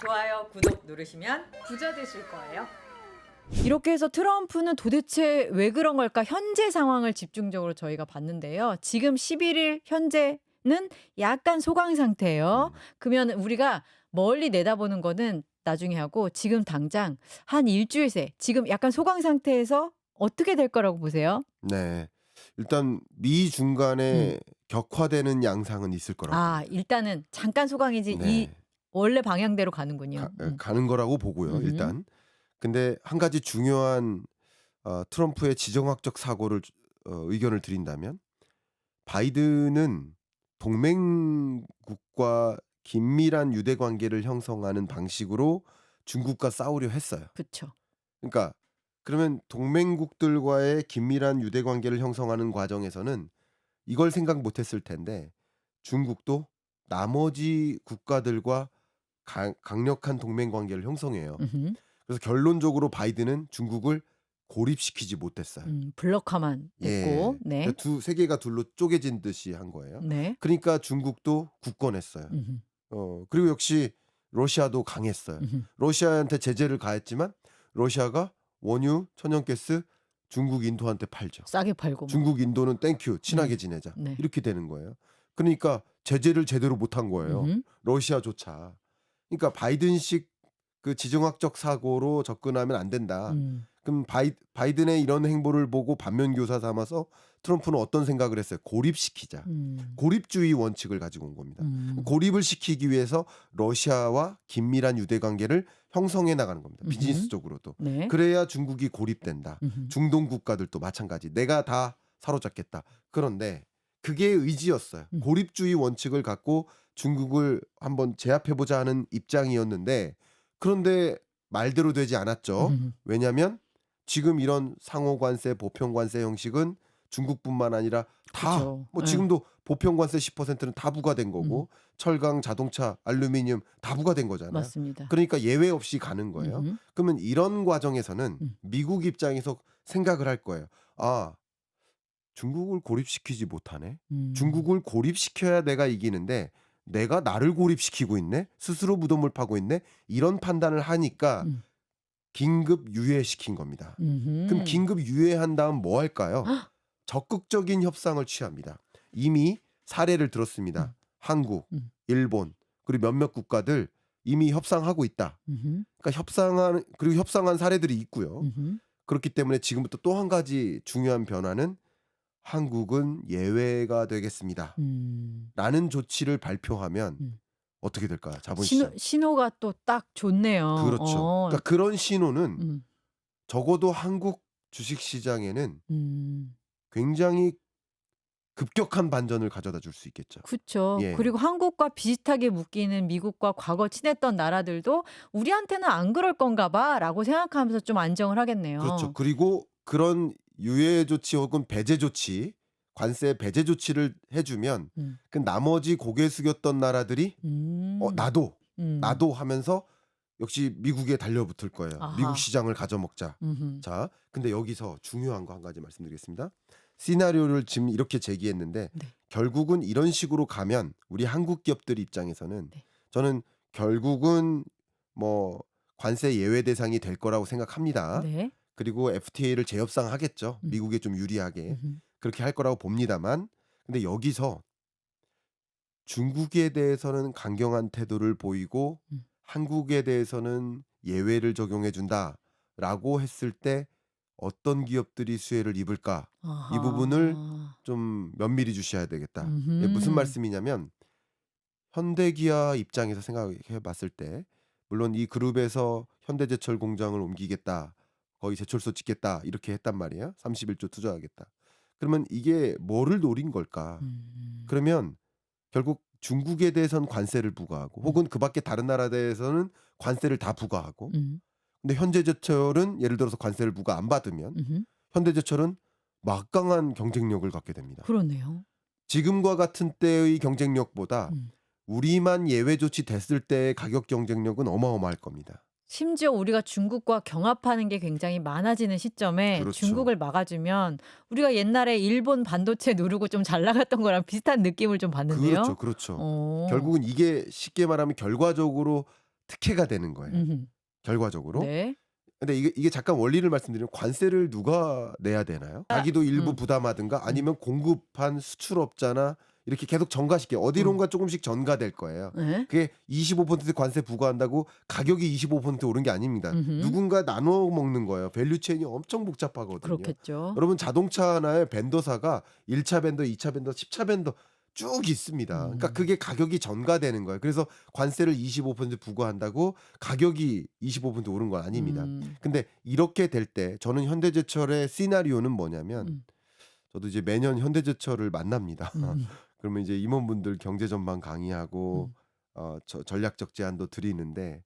좋아요, 구독 누르시면 부자 되실 거예요. 이렇게 해서 트럼프는 도대체 왜 그런 걸까? 현재 상황을 집중적으로 저희가 봤는데요. 지금 11일 현재는 약간 소강 상태예요. 그러면 우리가 멀리 내다보는 거는 나중에 하고 지금 당장 한 일주일 새 지금 약간 소강 상태에서 어떻게 될 거라고 보세요? 네. 일단 미 중간에 격화되는 양상은 있을 거라고 아, 봅니다. 일단은 잠깐 소강이지 이 네. 원래 방향대로 가는군요. 가는 거라고 보고요, 음흠. 일단. 근데 한 가지 중요한 트럼프의 지정학적 사고를 의견을 드린다면 바이든은 동맹국과 긴밀한 유대 관계를 형성하는 방식으로 중국과 싸우려 했어요. 그렇죠. 그러니까 그러면 동맹국들과의 긴밀한 유대 관계를 형성하는 과정에서는 이걸 생각 못 했을 텐데 중국도 나머지 국가들과 강력한 동맹 관계를 형성해요. 음흠. 그래서 결론적으로 바이든은 중국을 고립시키지 못했어요. 블록화만 됐고, 네, 그러니까 세계가 둘로 쪼개진 듯이 한 거예요. 네. 그러니까 중국도 굳건했어요. 음흠. 그리고 역시 러시아도 강했어요. 음흠. 러시아한테 제재를 가했지만 러시아가 원유, 천연가스 중국, 인도한테 팔죠. 싸게 팔고 뭐. 중국, 인도는 땡큐 친하게 네. 지내자 네. 이렇게 되는 거예요. 그러니까 제재를 제대로 못한 거예요. 음흠. 러시아조차. 그러니까 바이든식 그 지정학적 사고로 접근하면 안 된다. 그럼 바이든의 이런 행보를 보고 반면교사 삼아서 트럼프는 어떤 생각을 했어요? 고립시키자. 고립주의 원칙을 가지고 온 겁니다. 고립을 시키기 위해서 러시아와 긴밀한 유대 관계를 형성해 나가는 겁니다. 비즈니스적으로도. 네. 그래야 중국이 고립된다. 음흠. 중동 국가들도 마찬가지. 내가 다 사로잡겠다. 그런데 그게 의지였어요. 고립주의 원칙을 갖고 중국을 한번 제압해보자 하는 입장이었는데 그런데 말대로 되지 않았죠. 왜냐하면 지금 이런 상호관세, 보편관세 형식은 중국뿐만 아니라 다 그쵸. 뭐 네. 지금도 보편관세 10%는 다 부과된 거고 철강, 자동차, 알루미늄 다 부과된 거잖아요. 맞습니다. 그러니까 예외 없이 가는 거예요. 음흠. 그러면 이런 과정에서는 미국 입장에서 생각을 할 거예요. 아, 중국을 고립시키지 못하네. 중국을 고립시켜야 내가 이기는데 내가 나를 고립시키고 있네. 스스로 무덤을 파고 있네. 이런 판단을 하니까 긴급 유예시킨 겁니다. 그럼 긴급 유예한 다음 뭐 할까요? 적극적인 협상을 취합니다. 이미 사례를 들었습니다. 한국, 일본 그리고 몇몇 국가들 이미 협상하고 있다. 그러니까 협상한 사례들이 있고요. 그렇기 때문에 지금부터 또 한 가지 중요한 변화는 한국은 예외가 되겠습니다. 라는 조치를 발표하면 어떻게 될까요? 자본시장. 신호가 또 딱 좋네요. 그렇죠. 그러니까 그런 신호는 음. 적어도 한국 주식시장에는 굉장히 급격한 반전을 가져다 줄 수 있겠죠. 그렇죠. 예. 그리고 한국과 비슷하게 묶이는 미국과 과거 친했던 나라들도 우리한테는 안 그럴 건가 봐라고 생각하면서 좀 안정을 하겠네요. 그렇죠. 그리고 그런 유예 조치 혹은 배제 조치, 관세 배제 조치를 해주면 그 나머지 고개 숙였던 나라들이 나도 하면서 역시 미국에 달려붙을 거예요. 아하. 미국 시장을 가져먹자. 자, 근데 여기서 중요한 거 한 가지 말씀드리겠습니다. 시나리오를 지금 이렇게 제기했는데 네. 결국은 이런 식으로 가면 우리 한국 기업들 입장에서는 네. 저는 결국은 뭐 관세 예외 대상이 될 거라고 생각합니다. 네. 그리고 FTA를 재협상하겠죠. 미국에 좀 유리하게. 그렇게 할 거라고 봅니다만 근데 여기서 중국에 대해서는 강경한 태도를 보이고 한국에 대해서는 예외를 적용해 준다라고 했을 때 어떤 기업들이 수혜를 입을까? 아하. 이 부분을 좀 면밀히 주셔야 되겠다. 예, 무슨 말씀이냐면 현대기아 입장에서 생각해 봤을 때 물론 이 그룹에서 현대제철 공장을 옮기겠다. 거의 제철소 짓겠다. 이렇게 했단 말이에요. 31조 투자하겠다. 그러면 이게 뭐를 노린 걸까? 그러면 결국 중국에 대해서는 관세를 부과하고 혹은 그 밖에 다른 나라에 대해서는 관세를 다 부과하고 근데 현대제철은 예를 들어서 관세를 부과 안 받으면 현대제철은 막강한 경쟁력을 갖게 됩니다. 그러네요. 지금과 같은 때의 경쟁력보다 우리만 예외 조치 됐을 때의 가격 경쟁력은 어마어마할 겁니다. 심지어 우리가 중국과 경합하는 게 굉장히 많아지는 시점에 그렇죠. 중국을 막아주면 우리가 옛날에 일본 반도체 누르고 좀 잘 나갔던 거랑 비슷한 느낌을 좀 받는데요. 그렇죠. 결국은 이게 쉽게 말하면 결과적으로 특혜가 되는 거예요. 음흠. 결과적으로. 네. 근데 이게 잠깐 원리를 말씀드리면 관세를 누가 내야 되나요? 자기도 일부 음. 부담하든가 아니면 공급한 수출업자나 이렇게 계속 전가시켜 어디론가 조금씩 전가될 거예요. 네. 그게 25% 관세 부과한다고 가격이 25% 오른 게 아닙니다. 음흠. 누군가 나눠 먹는 거예요. 밸류체인이 엄청 복잡하거든요. 그렇겠죠. 여러분 자동차 하나의 벤더사가 1차 벤더, 2차 벤더, 10차 벤더 쭉 있습니다. 그러니까 그게 가격이 전가되는 거예요. 그래서 관세를 25% 부과한다고 가격이 25% 오른 건 아닙니다. 근데 이렇게 될 때 저는 현대제철의 시나리오는 뭐냐면 음. 저도 이제 매년 현대제철을 만납니다. 음. 그러면 이제 임원분들 경제 전망 강의하고 음. 전략적 제안도 드리는데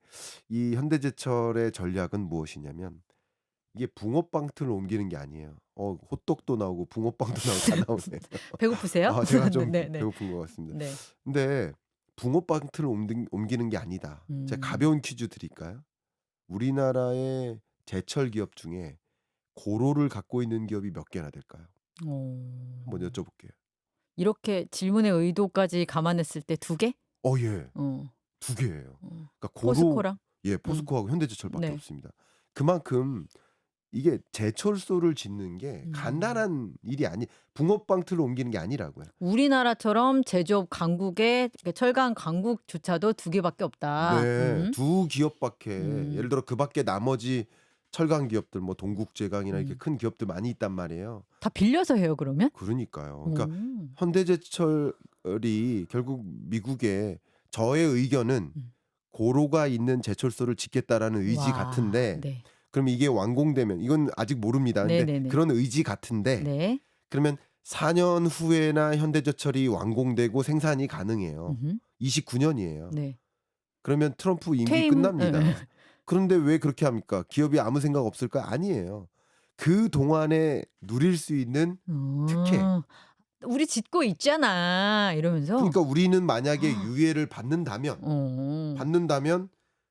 이 현대제철의 전략은 무엇이냐면 이게 붕어빵틀을 옮기는 게 아니에요. 호떡도 나오고 붕어빵도 나오고 다 나오네요. 배고프세요? 제가 좀 네, 네. 배고픈 것 같습니다. 네. 근데 붕어빵틀을 옮기는 게 아니다. 제가 가벼운 퀴즈 드릴까요? 우리나라의 제철 기업 중에 고로를 갖고 있는 기업이 몇 개나 될까요? 한번 여쭤볼게요. 이렇게 질문의 의도까지 감안했을 때 2개? 예. 어. 2개예요. 어. 그러니까 고로 포스코랑? 예, 포스코하고 현대제철밖에 네. 없습니다. 그만큼 이게 제철소를 짓는 게 음. 간단한 일이 붕어빵틀을 옮기는 게 아니라고요. 우리나라처럼 제조업 강국에 철강 강국조차도 2개밖에 없다. 네. 두 기업밖에 음. 예를 들어 그밖에 나머지 철강 기업들 뭐 동국제강이나 이렇게 음. 큰 기업들 많이 있단 말이에요. 다 빌려서 해요, 그러면? 그러니까요. 그러니까 오. 현대제철이 결국 미국의 저의 의견은 고로가 있는 제철소를 짓겠다라는 의지 와. 같은데 네. 그럼 이게 완공되면 이건 아직 모릅니다. 근데 네네네. 그런 의지 같은데 네. 그러면 4년 후에나 현대제철이 완공되고 생산이 가능해요. 음흠. 29년이에요. 네. 그러면 트럼프 임기 퇴임. 끝납니다. 네. 그런데 왜 그렇게 합니까? 기업이 아무 생각 없을까? 아니에요. 그 동안에 누릴 수 있는 특혜. 우리 짓고 있잖아. 이러면서. 그러니까 우리는 만약에 유예를 받는다면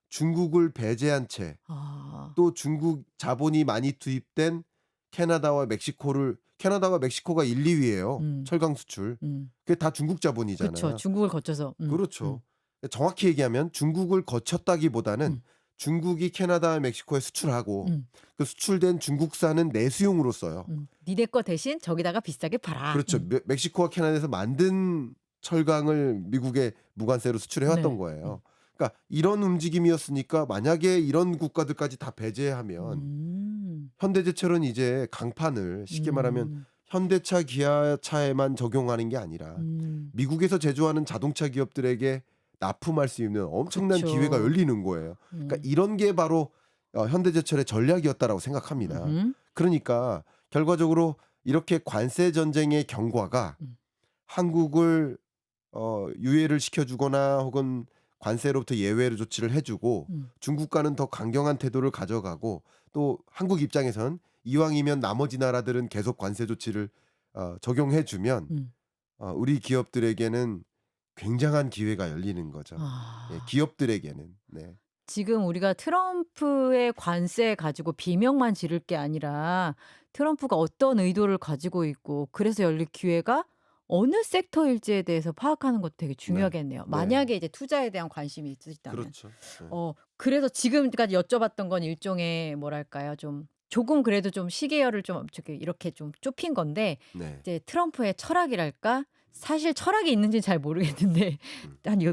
중국을 배제한 채 또 중국 자본이 많이 투입된 캐나다와 멕시코가 1, 2위예요. 철강 수출. 그게 다 중국 자본이잖아요. 그렇죠. 중국을 거쳐서. 그렇죠. 정확히 얘기하면 중국을 거쳤다기보다는 중국이 캐나다와 멕시코에 수출하고 그 수출된 중국산은 내수용으로 써요. 니네 거 대신 저기다가 비싸게 팔아. 그렇죠. 멕시코와 캐나다에서 만든 철강을 미국에 무관세로 수출해왔던 네. 거예요. 그러니까 이런 움직임이었으니까 만약에 이런 국가들까지 다 배제하면 현대제철은 이제 강판을 쉽게 말하면 현대차, 기아차에만 적용하는 게 아니라 미국에서 제조하는 자동차 기업들에게 납품할 수 있는 엄청난 그쵸. 기회가 열리는 거예요. 그러니까 이런 게 바로 현대제철의 전략이었다라고 생각합니다. 그러니까 결과적으로 이렇게 관세 전쟁의 경과가 한국을 유예를 시켜주거나 혹은 관세로부터 예외 조치를 해주고 중국과는 더 강경한 태도를 가져가고 또 한국 입장에선 이왕이면 나머지 나라들은 계속 관세 조치를 적용해주면 우리 기업들에게는 굉장한 기회가 열리는 거죠. 예, 기업들에게는. 네. 지금 우리가 트럼프의 관세 가지고 비명만 지를 게 아니라 트럼프가 어떤 의도를 가지고 있고 그래서 열릴 기회가 어느 섹터일지에 대해서 파악하는 것도 되게 중요하겠네요. 네. 만약에 이제 투자에 대한 관심이 있으시다면. 그렇죠. 네. 그래서 지금까지 여쭤봤던 건 일종의 뭐랄까요? 좀 조금 그래도 좀 시계열을 좀 이렇게 좀 좁힌 건데 네. 이제 트럼프의 철학이랄까? 사실 철학이 있는지는 잘 모르겠는데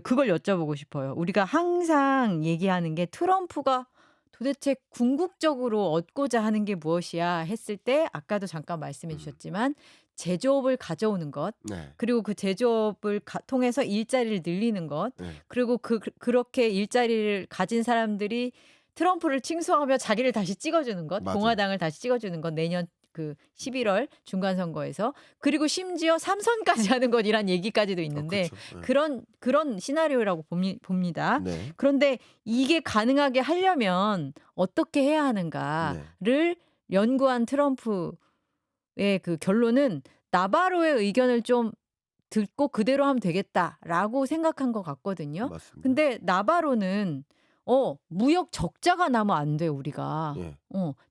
그걸 여쭤보고 싶어요. 우리가 항상 얘기하는 게 트럼프가 도대체 궁극적으로 얻고자 하는 게 무엇이야 했을 때 아까도 잠깐 말씀해 주셨지만 제조업을 가져오는 것 네. 그리고 그 제조업을 통해서 일자리를 늘리는 것 네. 그리고 그렇게 일자리를 가진 사람들이 트럼프를 칭송하며 자기를 다시 찍어주는 것 맞아요. 공화당을 다시 찍어주는 것 내년 그 11월 중간선거에서 그리고 심지어 3선까지 하는 것이란 얘기까지도 있는데 그렇죠. 네. 그런 시나리오라고 봅니다. 네. 그런데 이게 가능하게 하려면 어떻게 해야 하는가를 연구한 트럼프의 그 결론은 나바로의 의견을 좀 듣고 그대로 하면 되겠다라고 생각한 것 같거든요. 맞습니다. 근데 나바로는 무역 적자가 나면 안 돼, 우리가. 예.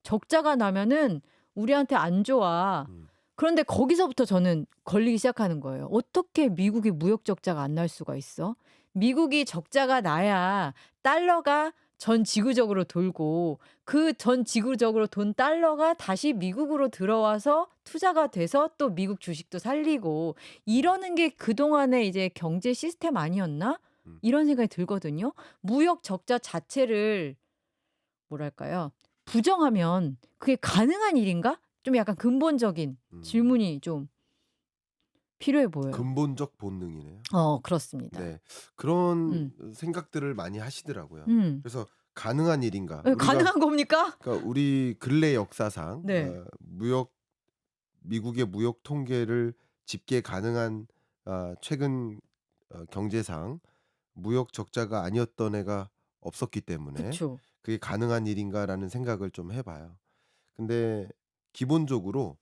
적자가 나면은 우리한테 안 좋아. 그런데 거기서부터 저는 걸리기 시작하는 거예요. 어떻게 미국이 무역 적자가 안 날 수가 있어? 미국이 적자가 나야 달러가 전 지구적으로 돌고 그 전 지구적으로 돈 달러가 다시 미국으로 들어와서 투자가 돼서 또 미국 주식도 살리고 이러는 게 그동안의 이제 경제 시스템 아니었나? 음. 이런 생각이 들거든요. 무역 적자 자체를 뭐랄까요? 부정하면 그게 가능한 일인가? 좀 약간 근본적인 음. 질문이 좀 필요해 보여요. 근본적 본능이네요. 그렇습니다. 네. 그런 음. 생각들을 많이 하시더라고요. 음. 그래서 가능한 일인가? 예, 우리가 가능한 겁니까? 그러니까 우리 근래 역사상 네. 미국의 무역 통계를 집계 가능한 최근 경제상 무역 적자가 아니었던 해가 없었기 때문에 그쵸. 그게 가능한 일인가라는 생각을 좀 해봐요. 근데 기본적으로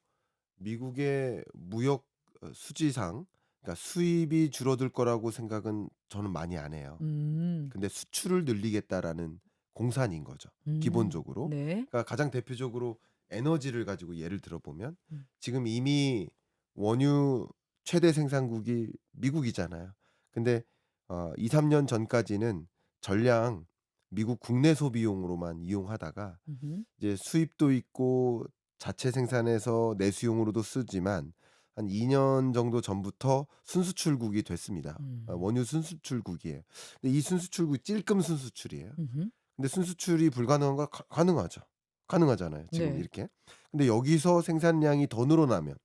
미국의 무역 수지상, 그러니까 수입이 줄어들 거라고 생각은 저는 많이 안 해요. 음. 근데 수출을 늘리겠다라는 공산인 거죠. 기본적으로. 네. 그러니까 가장 대표적으로 에너지를 가지고 예를 들어보면 음. 지금 이미 원유 최대 생산국이 미국이잖아요. 근데 2-3년 전까지는 전량 미국 국내 소비용으로만 이용하다가 음흠. 이제 수입도 있고 자체 생산해서 내수용으로도 쓰지만 한 2년 정도 전부터 순수출국이 됐습니다. 음. 원유 순수출국이에요. 근데 이 순수출국이 찔끔 순수출이에요. 음흠. 근데 순수출이 불가능한가? 가능하죠. 가능하잖아요. 지금 네. 이렇게. 근데 여기서 생산량이 더 늘어나면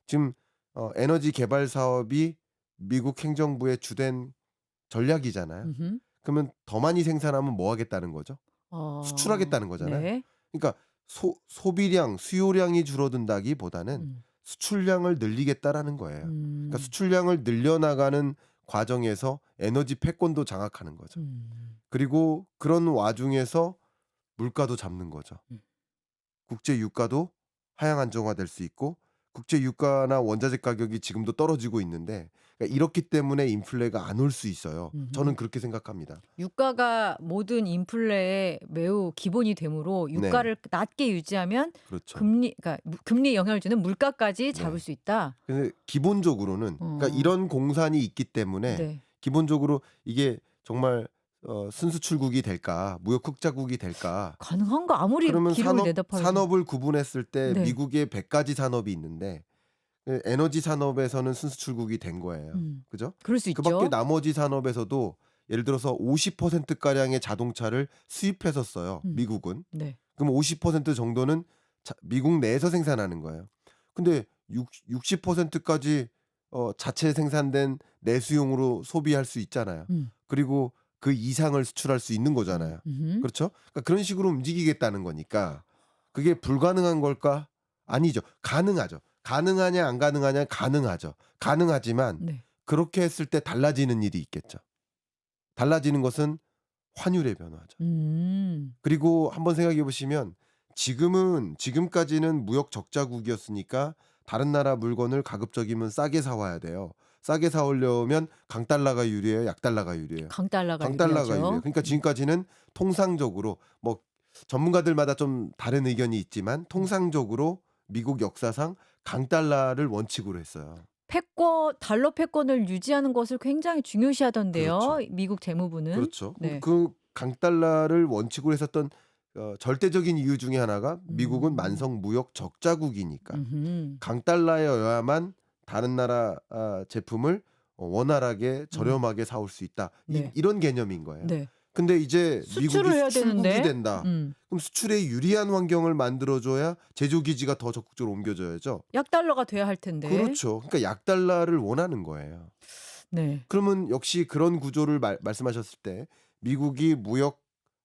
지금 에너지 개발 사업이 미국 행정부의 주된 전략이잖아요. 음흠. 그러면 더 많이 생산하면 뭐 하겠다는 거죠? 어. 수출하겠다는 거잖아요. 네. 그러니까 소비량, 수요량이 줄어든다기보다는 음. 수출량을 늘리겠다라는 거예요. 그러니까 음. 수출량을 늘려나가는 과정에서 에너지 패권도 장악하는 거죠. 그리고 그런 와중에서 물가도 잡는 거죠. 음. 국제 유가도 하향 안정화될 수 있고 국제 유가나 원자재 가격이 지금도 떨어지고 있는데 그러니까 이렇기 때문에 인플레가 안 올 수 있어요. 저는 음흠. 그렇게 생각합니다. 유가가 모든 인플레의 매우 기본이 되므로 네. 유가를 낮게 유지하면 그렇죠. 그러니까 금리에 영향을 주는 물가까지 잡을 네. 수 있다. 근데 기본적으로는 그러니까 어. 이런 공산이 있기 때문에 네. 기본적으로 이게 정말 순수출국이 될까, 무역 흑자국이 될까? 가능한가? 아무리 그러면 기름을 내다 팔아도. 산업을 구분했을 때 네. 미국에 100가지 산업이 있는데 에너지 산업에서는 순수출국이 된 거예요. 그죠? 그럴 수 그 밖에 있죠. 나머지 산업에서도 예를 들어서 50% 가량의 자동차를 수입해서 써요. 음. 미국은. 네. 그럼 50% 정도는 미국 내에서 생산하는 거예요. 근데 60%까지 자체 생산된 내수용으로 소비할 수 있잖아요. 음. 그리고 그 이상을 수출할 수 있는 거잖아요. 음흠. 그렇죠? 그러니까 그런 식으로 움직이겠다는 거니까 그게 불가능한 걸까? 아니죠. 가능하죠. 가능하냐 안 가능하냐? 가능하죠. 가능하지만 네. 그렇게 했을 때 달라지는 일이 있겠죠. 달라지는 것은 환율의 변화죠. 그리고 한번 생각해 보시면 지금까지는 무역 적자국이었으니까 다른 나라 물건을 가급적이면 싸게 사 와야 돼요. 싸게 사 오려면 강달러가 유리해요, 약달러가 유리해요? 강달러가 강달러가 유리하죠. 유리해요. 그러니까 지금까지는 통상적으로 뭐 전문가들마다 좀 다른 의견이 있지만 통상적으로 미국 역사상 강달러를 원칙으로 했어요. 달러 패권을 유지하는 것을 굉장히 중요시하던데요. 그렇죠. 미국 재무부는. 그렇죠. 네. 그 강달러를 원칙으로 했었던 절대적인 이유 중에 하나가 미국은 음. 만성 무역 적자국이니까 음흠. 강달러여야만 다른 나라 제품을 원활하게 저렴하게 사올 수 있다. 네. 이런 개념인 거예요. 네. 근데 이제 수출을 미국이 해야 수출국이 되는데. 된다. 그럼 수출에 유리한 환경을 만들어줘야 제조 기지가 더 적극적으로 옮겨져야죠. 약달러가 돼야 할 텐데. 그렇죠. 그러니까 약달러를 원하는 거예요. 네. 그러면 역시 그런 구조를 말씀하셨을 때 미국이 무역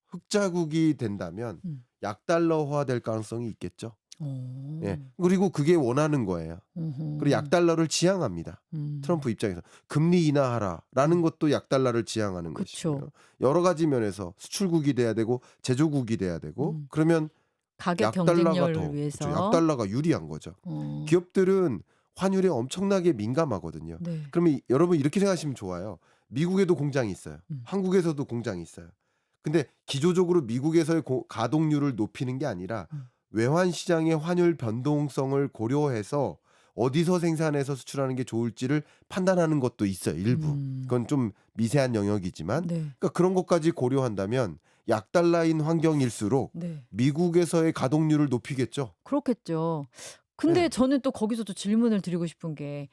흑자국이 된다면 약달러화 될 가능성이 있겠죠. 어. 예. 그리고 그게 원하는 거예요. 그리고 약달러를 지향합니다. 트럼프 입장에서 금리 인하하라라는 것도 약달러를 지향하는 그쵸. 것이고요. 여러 가지 면에서 수출국이 돼야 되고 제조국이 돼야 되고 그러면 가격 약달러가 경쟁력을 위해서. 그렇죠. 약달러가 유리한 거죠. 기업들은 환율에 엄청나게 민감하거든요. 네. 그러면 여러분 이렇게 생각하시면 좋아요. 미국에도 공장이 있어요. 한국에서도 공장이 있어요. 근데 기조적으로 미국에서의 가동률을 높이는 게 아니라 외환 시장의 환율 변동성을 고려해서 어디서 생산해서 수출하는 게 좋을지를 판단하는 것도 있어요. 일부. 그건 좀 미세한 영역이지만 네. 그러니까 그런 것까지 고려한다면 약달러인 환경일수록 네. 미국에서의 가동률을 높이겠죠. 그렇겠죠. 근데 네. 저는 또 거기서 또 질문을 드리고 싶은 게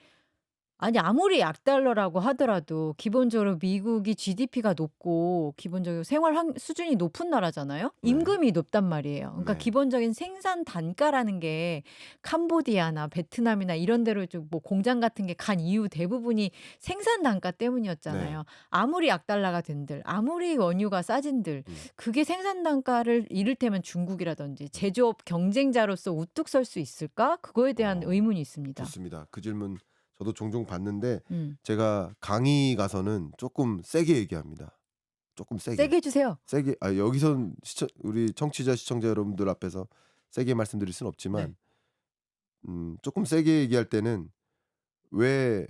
아니 아무리 약달러라고 하더라도 기본적으로 미국이 GDP가 높고 기본적으로 생활 수준이 높은 나라잖아요. 네. 임금이 높단 말이에요. 그러니까 네. 기본적인 생산 단가라는 게 캄보디아나 베트남이나 이런 데로 좀 뭐 공장 같은 게 간 이유 대부분이 생산 단가 네. 때문이었잖아요. 아무리 약달러가 된들, 아무리 원유가 싸진들, 그게 생산 단가를 이를테면 중국이라든지 제조업 경쟁자로서 우뚝 설 수 있을까? 그거에 대한 어, 의문이 있습니다. 좋습니다. 그 질문 저도 종종 받는데 음. 제가 강의 가서는 조금 세게 얘기합니다. 조금 세게. 세게 해주세요. 세게. 여기선 우리 청취자 시청자 여러분들 앞에서 세게 말씀드릴 순 네. 없지만 조금 세게 얘기할 때는 왜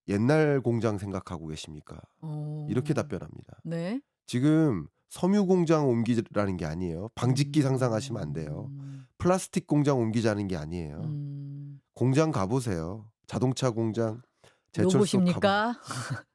옛날 공장 생각하고 계십니까? 이렇게 어. 답변합니다. 네. 지금 섬유 공장 옮기라는 게 아니에요. 방직기 상상하시면 안 돼요. 음. 플라스틱 공장 옮기자는 게 아니에요. 음. 공장 가보세요. 자동차 공장, 제철소 가보. 로봇입니까?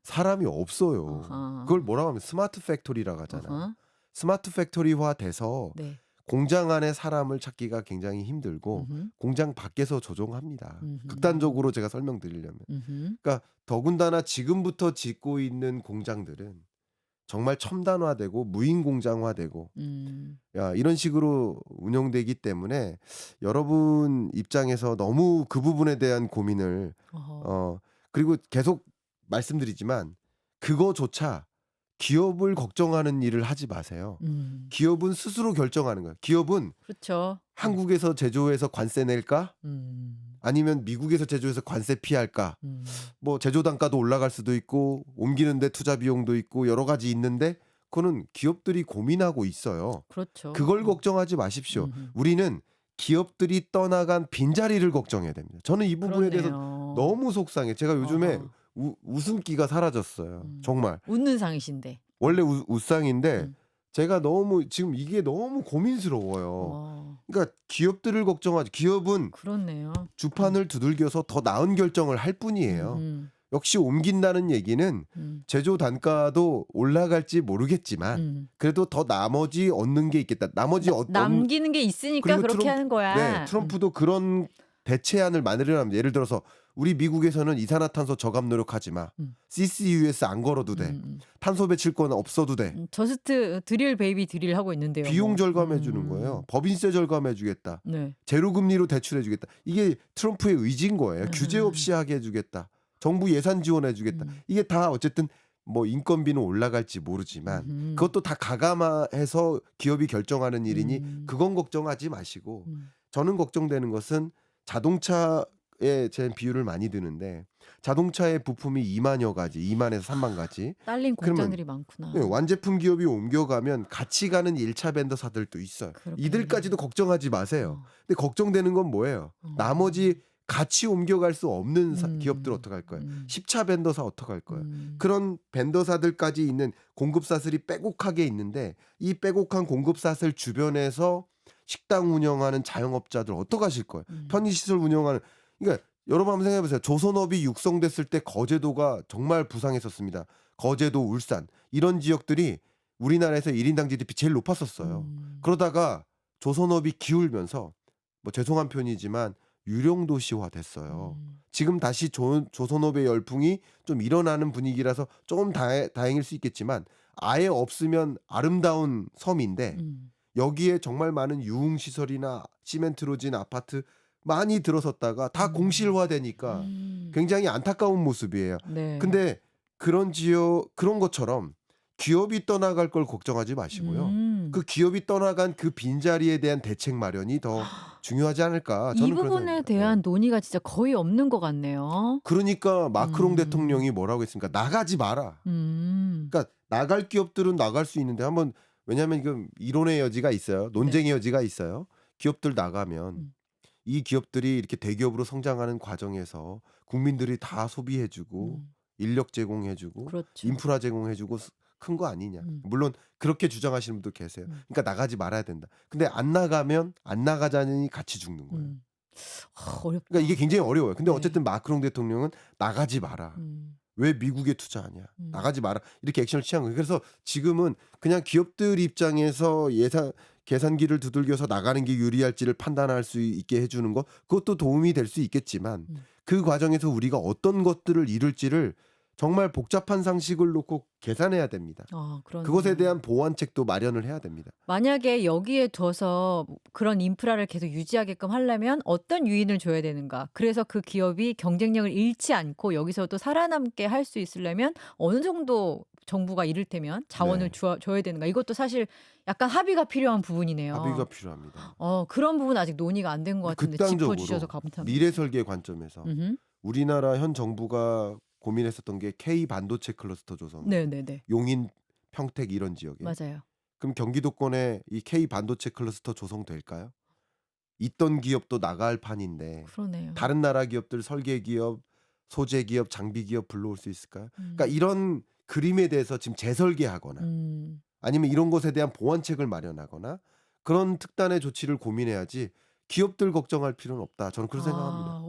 사람이 없어요. 아하. 그걸 뭐라고 하면 스마트 팩토리라고 하잖아요. 아하. 스마트 팩토리화 돼서 네. 공장 안에 사람을 찾기가 굉장히 힘들고 음흠. 공장 밖에서 조종합니다. 음흠. 극단적으로 제가 설명드리려면. 음흠. 그러니까 더군다나 지금부터 짓고 있는 공장들은 정말 첨단화되고 무인 공장화되고 이런 식으로 운영되기 때문에 여러분 입장에서 너무 그 부분에 대한 고민을 어허. 그리고 계속 말씀드리지만 그거조차 기업을 걱정하는 일을 하지 마세요. 기업은 스스로 결정하는 거예요. 기업은 그렇죠. 한국에서 제조해서 관세 낼까? 아니면 미국에서 제조해서 관세 피할까? 뭐 제조 단가도 올라갈 수도 있고 옮기는데 투자 비용도 있고 여러 가지 있는데 그거는 기업들이 고민하고 있어요. 그렇죠. 그걸 걱정하지 마십시오. 음흠. 우리는 기업들이 떠나간 빈자리를 걱정해야 됩니다. 저는 이 부분에 대해서 그렇네요. 너무 속상해. 제가 요즘에 어허. 웃음기가 사라졌어요. 정말. 웃는 상이신데. 원래 웃상인데 음. 제가 너무 지금 이게 너무 고민스러워요. 어. 그러니까 기업들을 걱정하지. 기업은 그렇네요. 주판을 두들겨서 더 나은 결정을 할 뿐이에요. 역시 옮긴다는 얘기는 제조 단가도 올라갈지 모르겠지만 그래도 더 나머지 얻는 게 있겠다. 나머지 남기는 게 있으니까 그리고 그렇게 하는 거야. 네, 트럼프도 그런 대체안을 마련하면 예를 들어서 우리 미국에서는 이산화탄소 저감 노력하지 마. CCUS 안 걸어도 돼. 탄소 배출권 없어도 돼. 저스트 드릴 베이비 드릴 하고 있는데요. 비용 뭐. 절감해 주는 거예요. 법인세 절감해 주겠다. 네. 제로 금리로 대출해 주겠다. 이게 트럼프의 의지인 거예요. 규제 없이 하게 해 주겠다. 정부 예산 지원해 주겠다. 이게 다 어쨌든 뭐 인건비는 올라갈지 모르지만 그것도 다 가감해서 기업이 결정하는 일이니 그건 걱정하지 마시고 저는 걱정되는 것은 자동차에 제 비유를 많이 드는데 자동차의 부품이 2만여 가지, 2만에서 3만 가지. 딸린 그러면 공장들이 많구나. 네, 완제품 기업이 옮겨가면 같이 가는 1차 벤더사들도 있어요. 그렇군요. 이들까지도 걱정하지 마세요. 근데 걱정되는 건 뭐예요? 나머지 같이 옮겨갈 수 없는 기업들 어떡할 거예요? 10차 벤더사 어떡할 거예요? 그런 벤더사들까지 있는 공급사슬이 빼곡하게 있는데 이 빼곡한 공급사슬 주변에서 식당 운영하는 자영업자들 어떡하실 거예요? 편의시설 운영하는 그러니까 여러분 한번 생각해 보세요. 조선업이 육성됐을 때 거제도가 정말 부상했었습니다. 거제도, 울산 이런 지역들이 우리나라에서 1인당 GDP 제일 높았었어요. 그러다가 조선업이 기울면서 뭐 죄송한 표현이지만 유령도시화 됐어요. 지금 다시 조선업의 열풍이 좀 일어나는 분위기라서 조금 다행일 수 있겠지만 아예 없으면 아름다운 섬인데 여기에 정말 많은 유흥시설이나 시멘트로 진 아파트 많이 들어섰다가 다 공실화되니까 굉장히 안타까운 모습이에요. 네. 근데 그런 것처럼 기업이 떠나갈 걸 걱정하지 마시고요. 그 기업이 떠나간 그 빈자리에 대한 대책 마련이 더 중요하지 않을까. 이 저는 그런 부분에 생각입니다. 대한 네. 논의가 진짜 거의 없는 것 같네요. 그러니까 마크롱 대통령이 뭐라고 했습니까? 나가지 마라. 그러니까 나갈 기업들은 나갈 수 있는데 한번 왜냐하면 이건 이론의 여지가 있어요. 논쟁의 여지가 있어요. 기업들 나가면 이 기업들이 이렇게 대기업으로 성장하는 과정에서 국민들이 다 소비해주고 인력 제공해주고 그렇죠. 인프라 제공해주고 큰 거 아니냐. 물론 그렇게 주장하시는 분도 계세요. 그러니까 나가지 말아야 된다. 근데 안 나가면 안 나가자니 같이 죽는 거예요. 어렵다. 그러니까 이게 굉장히 어려워요. 근데 네. 어쨌든 마크롱 대통령은 나가지 마라. 음. 왜 미국에 투자하냐? 음. 나가지 마라. 이렇게 액션을 취한 거예요. 그래서 지금은 그냥 기업들 입장에서 계산기를 두들겨서 나가는 게 유리할지를 판단할 수 있게 해주는 거, 그것도 도움이 될 수 있겠지만 그 과정에서 우리가 어떤 것들을 이룰지를 정말 복잡한 상식을 놓고 계산해야 됩니다. 그것에 그러네요. 대한 보완책도 마련을 해야 됩니다. 만약에 여기에 둬서 그런 인프라를 계속 유지하게끔 하려면 어떤 유인을 줘야 되는가? 그래서 그 기업이 경쟁력을 잃지 않고 여기서도 살아남게 할 수 있으려면 어느 정도 정부가 이를테면 자원을 네. 줘야 되는가? 이것도 사실 약간 합의가 필요한 부분이네요. 합의가 필요합니다. 그런 부분 아직 논의가 안 된 것 같은데 짚어주셔서 극단적으로 감사합니다. 미래 설계 관점에서 음흠. 우리나라 현 정부가 고민했었던 게 K 반도체 클러스터 조성, 네네네. 용인, 평택 이런 지역에. 맞아요. 그럼 경기도권에 이 K 반도체 클러스터 조성될까요? 있던 기업도 나갈 판인데 그러네요. 다른 나라 기업들, 설계 기업, 소재 기업, 장비 기업 불러올 수 있을까요? 그러니까 이런 그림에 대해서 지금 재설계하거나 음. 아니면 이런 것에 대한 보완책을 마련하거나 그런 특단의 조치를 고민해야지 기업들 걱정할 필요는 없다. 저는 그렇게 생각합니다.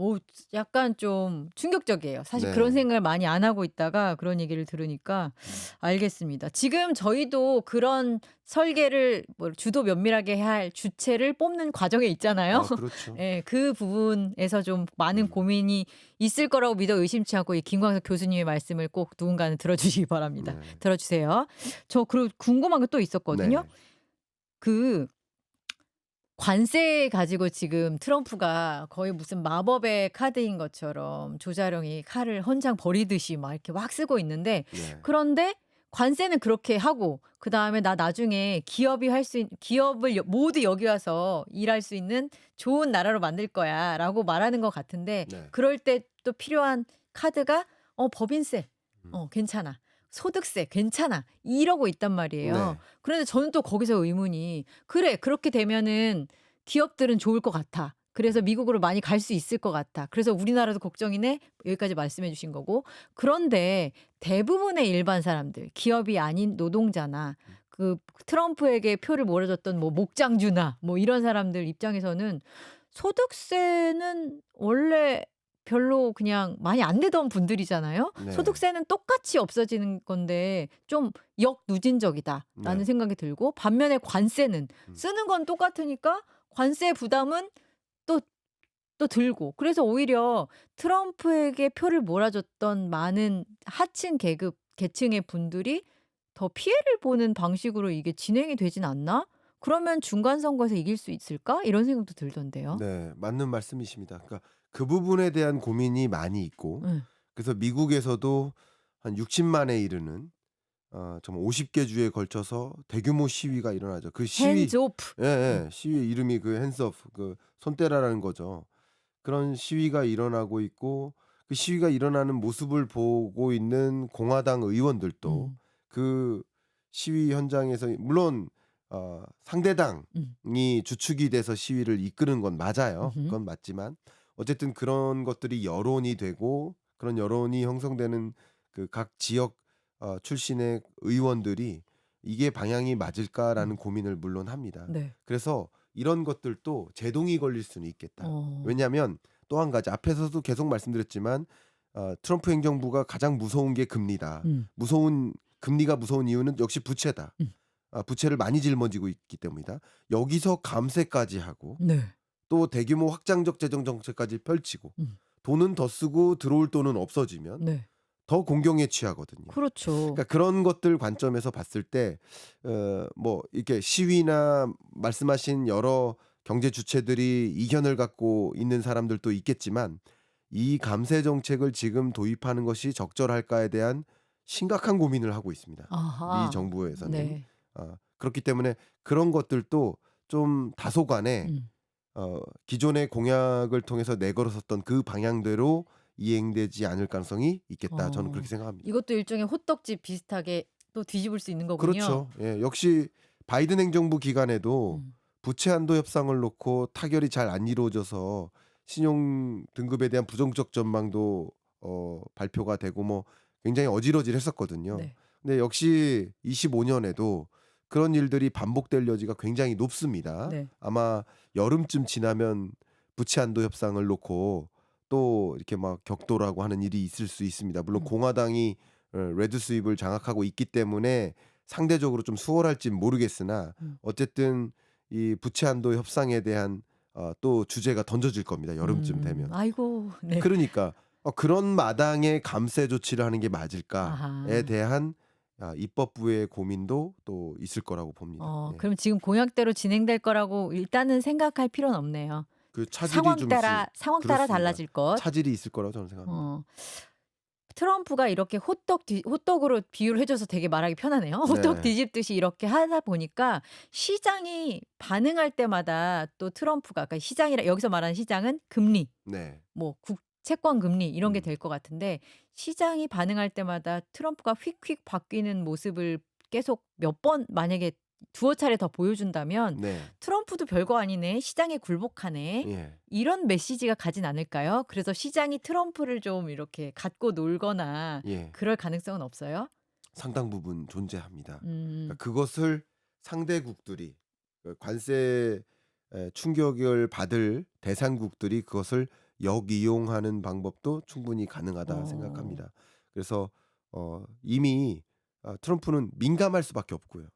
약간 좀 충격적이에요. 사실 네. 그런 생각을 많이 안 하고 있다가 그런 얘기를 들으니까 알겠습니다. 지금 저희도 그런 설계를 주도 면밀하게 할 주체를 뽑는 과정에 있잖아요. 그렇죠. 예, 그 부분에서 좀 많은 고민이 있을 거라고 믿어 의심치 않고 이 김광석 교수님의 말씀을 꼭 누군가는 들어주시기 바랍니다. 네. 들어주세요. 저 그리고 궁금한 게 또 있었거든요. 네. 그 관세 가지고 지금 트럼프가 거의 무슨 마법의 카드인 것처럼 조자룡이 칼을 헌장 버리듯이 막 이렇게 막 쓰고 있는데 네. 그런데 관세는 그렇게 하고 그다음에 나 나중에 기업을 모두 여기 와서 일할 수 있는 좋은 나라로 만들 거야라고 말하는 것 같은데 네. 그럴 때 또 필요한 카드가 법인세 음. 괜찮아. 소득세 괜찮아. 이러고 있단 말이에요. 네. 그런데 저는 또 거기서 의문이 그래 그렇게 되면은 기업들은 좋을 것 같아. 그래서 미국으로 많이 갈 수 있을 것 같아. 그래서 우리나라도 걱정이네. 여기까지 말씀해 주신 거고. 그런데 대부분의 일반 사람들, 기업이 아닌 노동자나 그 트럼프에게 표를 몰아줬던 뭐 목장주나 뭐 이런 사람들 입장에서는 소득세는 원래 별로 그냥 많이 안 내던 분들이잖아요. 네. 소득세는 똑같이 없어지는 건데 좀 역누진적이다라는 네. 생각이 들고 반면에 관세는 음. 쓰는 건 똑같으니까 관세 부담은 또 들고 그래서 오히려 트럼프에게 표를 몰아줬던 많은 하층 계층의 분들이 더 피해를 보는 방식으로 이게 진행이 되진 않나? 그러면 중간 선거에서 이길 수 있을까? 이런 생각도 들던데요. 네. 맞는 말씀이십니다. 그러니까 그 부분에 대한 고민이 많이 있고 네. 그래서 미국에서도 한 60만에 이르는 정말 50개 주에 걸쳐서 대규모 시위가 일어나죠. 그 시위 핸즈 오프. 시위 이름이 그 핸즈 오프 손 떼라라는 거죠. 그런 시위가 일어나고 있고 그 시위가 일어나는 모습을 보고 있는 공화당 의원들도 그 시위 현장에서 물론 상대당이 주축이 돼서 시위를 이끄는 건 맞아요. 그건 맞지만 어쨌든 그런 것들이 여론이 되고 그런 여론이 형성되는 그 각 지역 출신의 의원들이 이게 방향이 맞을까라는 고민을 물론 합니다. 네. 그래서 이런 것들도 제동이 걸릴 수는 있겠다. 어. 왜냐하면 또 한 가지 앞에서도 계속 말씀드렸지만 트럼프 행정부가 가장 무서운 게 금리다. 금리가 무서운 이유는 역시 부채다. 부채를 많이 짊어지고 있기 때문이다. 여기서 감세까지 하고 네. 또 대규모 확장적 재정 정책까지 펼치고 돈은 더 쓰고 들어올 돈은 없어지면 네. 더 공경에 취하거든요. 그렇죠. 그러니까 그런 것들 관점에서 봤을 때 뭐 이렇게 시위나 말씀하신 여러 경제 주체들이 이견을 갖고 있는 사람들도 있겠지만 이 감세 정책을 지금 도입하는 것이 적절할까에 대한 심각한 고민을 하고 있습니다. 아하. 미 정부에서는. 네. 그렇기 때문에 그런 것들도 좀 다소간에 기존의 공약을 통해서 내걸었었던 그 방향대로 이행되지 않을 가능성이 있겠다. 저는 그렇게 생각합니다. 이것도 일종의 호떡집 비슷하게 또 뒤집을 수 있는 거군요. 그렇죠. 예, 역시 바이든 행정부 기간에도 부채 한도 협상을 놓고 타결이 잘 안 이루어져서 신용 등급에 대한 부정적 전망도 발표가 되고 뭐 굉장히 어지러질했었거든요. 네. 근데 역시 25년에도 그런 일들이 반복될 여지가 굉장히 높습니다. 네. 아마 여름쯤 지나면 부채 한도 협상을 놓고 또 이렇게 막 격돌하고 하는 일이 있을 수 있습니다. 물론 공화당이 레드 스윕을 장악하고 있기 때문에 상대적으로 좀 수월할진 모르겠으나 음. 어쨌든 이 부채 한도 협상에 대한 또 주제가 던져질 겁니다. 여름쯤 되면. 아이고, 네. 그러니까 그런 마당에 감세 조치를 하는 게 맞을까에 아하. 대한 입법부의 고민도 또 있을 거라고 봅니다. 예. 그럼 지금 공약대로 진행될 거라고 일단은 생각할 필요는 없네요. 그 차질이 상황 좀 따라 그렇습니다. 달라질 것. 차질이 있을 거라고 저는 생각합니다. 어. 트럼프가 이렇게 호떡으로 비유를 해줘서 되게 말하기 편하네요. 호떡 네. 뒤집듯이 이렇게 하다 보니까 시장이 반응할 때마다 또 트럼프가, 그러니까 시장이라 여기서 말하는 시장은 금리, 네. 뭐 채권 금리 이런 게 음. 될 것 같은데 시장이 반응할 때마다 트럼프가 휙휙 바뀌는 모습을 계속 몇 번 만약에 두어 차례 더 보여준다면 네. 트럼프도 별거 아니네, 시장에 굴복하네, 예. 이런 메시지가 가진 않을까요? 그래서 시장이 트럼프를 좀 이렇게 갖고 놀거나 예. 그럴 가능성은 없어요? 상당 부분 존재합니다. 그러니까 음. 그것을 상대국들이 관세 충격을 받을 대상국들이 그것을 역이용하는 방법도 충분히 가능하다 어. 생각합니다. 그래서 이미 트럼프는 민감할 수밖에 없고요.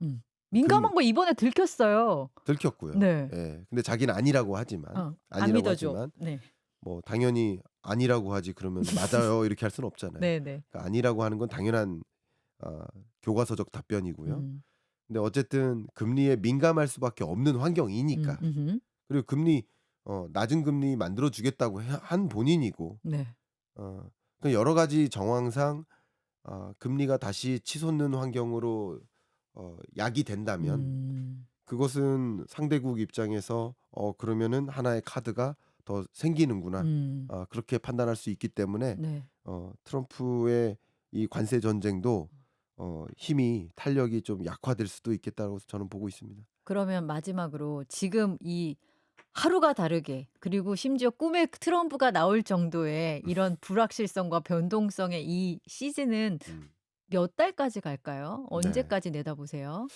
민감한 거 이번에 들켰어요. 들켰고요. 네. 예. 근데 자기는 아니라고 하지만 안 아니라고 믿어줘. 하지만 네. 뭐 당연히 아니라고 하지 그러면 맞아요 이렇게 할 수는 없잖아요. 네네. 그러니까 아니라고 하는 건 당연한 교과서적 답변이고요. 음. 근데 어쨌든 금리에 민감할 수밖에 없는 환경이니까. 그리고 금리 낮은 금리 만들어 주겠다고 한 본인이고 네. 그 여러 가지 정황상 금리가 다시 치솟는 환경으로 약이 된다면 그것은 상대국 입장에서 그러면은 하나의 카드가 더 생기는구나. 그렇게 판단할 수 있기 때문에 네. 트럼프의 이 관세 전쟁도 힘이 탄력이 좀 약화될 수도 있겠다고 저는 보고 있습니다. 그러면 마지막으로 지금 이 하루가 다르게, 그리고 심지어 꿈에 트럼프가 나올 정도의 이런 불확실성과 변동성의 이 시즌은 음. 몇 달까지 갈까요? 네. 언제까지 내다보세요?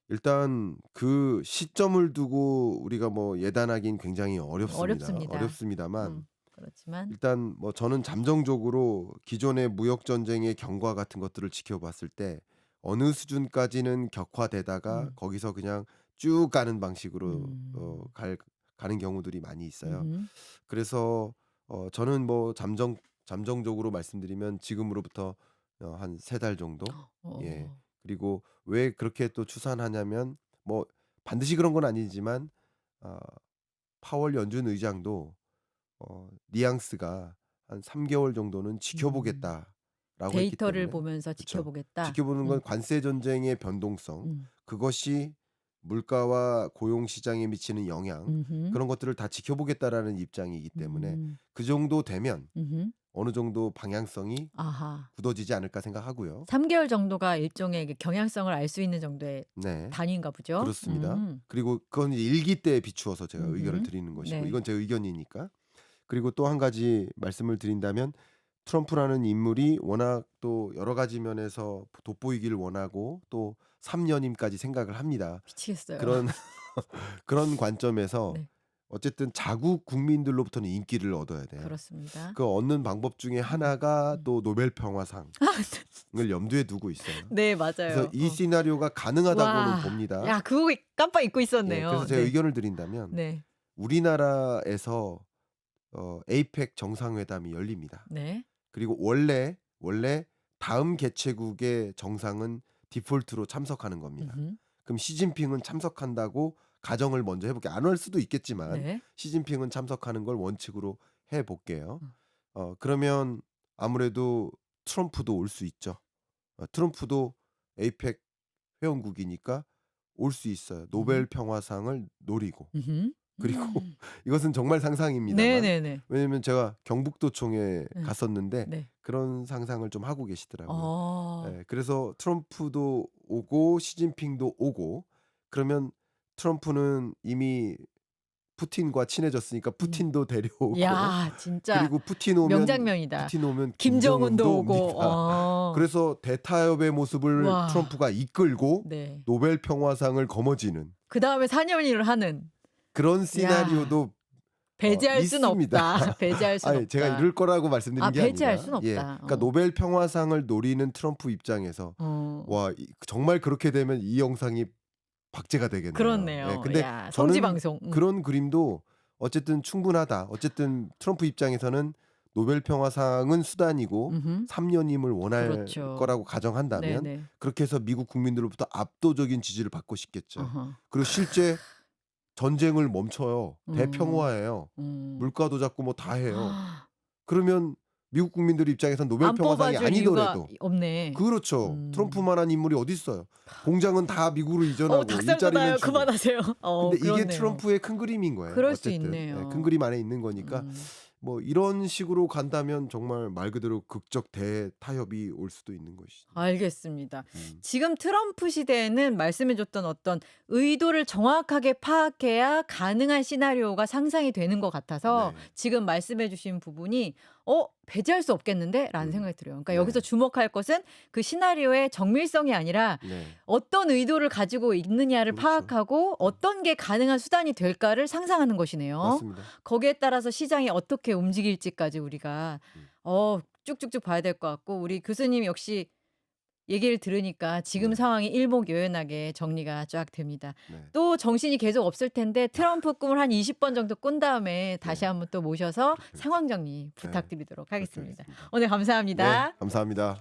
일단 그 시점을 두고 우리가 뭐 예단하긴 굉장히 어렵습니다. 어렵습니다만 그렇지만 일단 뭐 저는 잠정적으로 기존의 무역 전쟁의 경과 같은 것들을 지켜봤을 때 어느 수준까지는 격화되다가 거기서 그냥 쭉 가는 방식으로 가는 경우들이 많이 있어요. 그래서 저는 뭐 잠정적으로 말씀드리면 지금으로부터 한 3달 정도. 예. 그리고 왜 그렇게 또 추산하냐면 뭐 반드시 그런 건 아니지만 파월 연준 의장도 뉘앙스가 한 3개월 정도는 지켜보겠다라고 했기 데이터를 때문에 보면서 그쵸. 지켜보겠다. 지켜보는 건 관세 전쟁의 변동성, 그것이 물가와 고용 시장에 미치는 영향, 그런 것들을 다 지켜보겠다라는 입장이기 때문에 그 정도 되면 어느 정도 방향성이 아하. 굳어지지 않을까 생각하고요. 3개월 정도가 일종의 이게 경향성을 알 수 있는 정도의 네. 단위인가 보죠. 그렇습니다. 그리고 그건 이제 일기 때에 비추어서 제가 음흠. 의견을 드리는 것이고 네. 이건 제 의견이니까. 그리고 또 한 가지 말씀을 드린다면 트럼프라는 인물이 워낙 또 여러 가지 면에서 돋보이기를 원하고 또 3년임까지 생각을 합니다. 미치겠어요. 그런 관점에서 네. 어쨌든 자국 국민들로부터는 인기를 얻어야 돼요. 그렇습니다. 그 얻는 방법 중에 하나가 또 노벨 평화상을 염두에 두고 있어요. 네, 맞아요. 그래서 이 시나리오가 가능하다고는 와. 봅니다. 야, 그거 깜빡 잊고 예, 있었네요. 그래서 제가 네. 의견을 드린다면 네. 우리나라에서 에이펙 정상회담이 열립니다. 네. 그리고 원래 다음 개최국의 정상은 디폴트로 참석하는 겁니다. 그럼 시진핑은 참석한다고 가정을 먼저 해볼게요. 안 올 수도 있겠지만 네. 시진핑은 참석하는 걸 원칙으로 해볼게요. 그러면 아무래도 트럼프도 올 수 있죠. 트럼프도 에이펙 회원국이니까 올 수 있어요. 노벨 평화상을 노리고. 그리고 이것은 정말 상상입니다만 네네네. 왜냐면 제가 경북도청에 갔었는데 네. 그런 상상을 좀 하고 계시더라고요. 어. 예, 그래서 트럼프도 오고 시진핑도 오고 그러면 트럼프는 이미 푸틴과 친해졌으니까 푸틴도 데려오고 야, 진짜 그리고 푸틴 오면 명장면이다. 김정은도 김정은도 오고. 옵니다. 그래서 대타협의 모습을 와. 트럼프가 이끌고 네. 노벨 평화상을 거머쥐는 그 다음에 4년을 하는. 그런 시나리오도 배제할 수는 있습니다. 없다. 배제할 수는 아니, 없다. 제가 이럴 거라고 말씀드린 게 배제할 아니라, 수는 없다. 예, 그러니까 노벨 평화상을 노리는 트럼프 입장에서 와, 정말 그렇게 되면 이 영상이 박제가 되겠네요. 그렇네요. 예, 근데 야, 저는 성지 방송. 그런 그림도 어쨌든 충분하다. 어쨌든 트럼프 입장에서는 노벨 평화상은 수단이고 음흠. 3년임을 원할 그렇죠. 거라고 가정한다면 네네. 그렇게 해서 미국 국민들로부터 압도적인 지지를 받고 싶겠죠. 어허. 그리고 실제 전쟁을 멈춰요. 음. 대평화예요. 물가도 잡고 뭐 다 해요. 아, 그러면 미국 국민들 입장에선 노벨 안 평화상이 뽑아줄 이유가 아니더라도 없네. 그렇죠. 트럼프만한 인물이 어디 있어요. 공장은 다 미국으로 이전하고 닭살 일자리는 돋아요. 주고. 그만하세요. 근데 이게 그렇네요. 트럼프의 큰 그림인 거예요. 그럴 수 어쨌든. 있네요. 예, 큰 그림 안에 있는 거니까 음. 뭐 이런 식으로 간다면 정말 말 그대로 극적 대타협이 올 수도 있는 것이죠. 알겠습니다. 음. 지금 트럼프 시대에는 말씀해줬던 어떤 의도를 정확하게 파악해야 가능한 시나리오가 상상이 되는 것 같아서 네. 지금 말씀해주신 부분이 배제할 수 없겠는데? 라는 생각이 들어요. 그러니까 네. 여기서 주목할 것은 그 시나리오의 정밀성이 아니라 네. 어떤 의도를 가지고 있느냐를 그렇죠. 파악하고 어떤 게 가능한 수단이 될까를 상상하는 것이네요. 맞습니다. 거기에 따라서 시장이 어떻게 움직일지까지 우리가 쭉쭉쭉 봐야 될 것 같고 우리 교수님 역시 얘기를 들으니까 지금 네. 상황이 일목요연하게 정리가 쫙 됩니다. 네. 또 정신이 계속 없을 텐데 트럼프 꿈을 한 20번 정도 꾼 다음에 다시 네. 한번 또 모셔서 그렇게 상황 정리 부탁드리도록 그렇게 하겠습니다. 하겠습니다. 오늘 감사합니다. 네, 감사합니다.